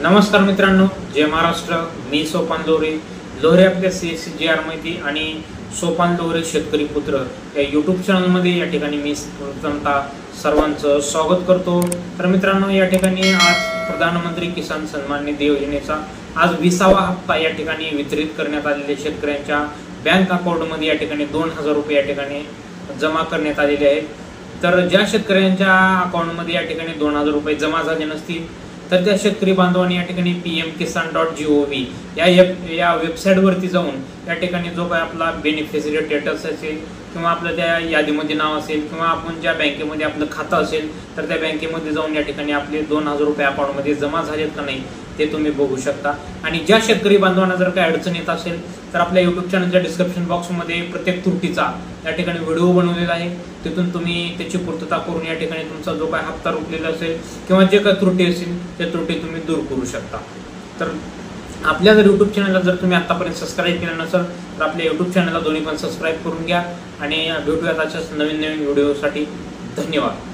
नमस्कार मित्रांनो, जय महाराष्ट्र। मी सोपान लोहरे, लोहरे आपल्या CSCGR माहिती आणि सोपान लोहरे शेतकरी पुत्र या यूट्यूब चॅनलमध्ये या ठिकाणी मी प्रथमतः सर्वांचं स्वागत करतो। तर मित्रांनो, या ठिकाणी आज प्रधानमंत्री किसान सन्मान निधी योजनेचा आज 20वा हप्ता या ठिकाणी वितरित करण्यात आलेले शेतकऱ्यांच्या बँक अकाउंटमध्ये या ठिकाणी 2000 रुपये या ठिकाणी जमा करण्यात आलेले आहेत। तर ज्या शेतकऱ्यांच्या अकाउंटमध्ये या ठिकाणी 2000 रुपये जमा झाले नसतील तर त्या शेतकरी बांधवांनी या ठिकाणी pmkisan.gov या वेबसाईटवरती जाऊन या ठिकाणी जो काय आपला बेनिफिशियरी स्टेटस असेल किंवा आपलं त्या यादीमध्ये नाव असेल किंवा आपण ज्या बँकेमध्ये आपलं खातं असेल तर त्या बँकेमध्ये जाऊन या ठिकाणी आपले 2000 रुपये अकाउंटमध्ये जमा झालेत का नाही ते तुम्ही बघू शकता। आणि ज्या शेतकरी बांधवांना जर काही अडचण येत असेल तर आपल्या यूट्यूब चॅनलच्या डिस्क्रिप्शन बॉक्समध्ये प्रत्येक त्रुटीचा या ठिकाणी व्हिडिओ बनवलेला आहे, तिथून तुम्ही त्याची पूर्तता करून या ठिकाणी तुमचा जो काय हप्ता रुकलेला असेल किंवा जे काही त्रुटी असेल ते त्रुटी तुम्ही दूर करू शकता। तर आपल्या जर यूट्यूब चॅनलला जर तुम्ही आतापर्यंत सबस्क्राईब केलं नसेल तर आपल्या यूट्यूब चॅनलला दोन्ही पण सबस्क्राईब करून घ्या आणि भेटूयात अशाच नवीन व्हिडिओसाठी। धन्यवाद।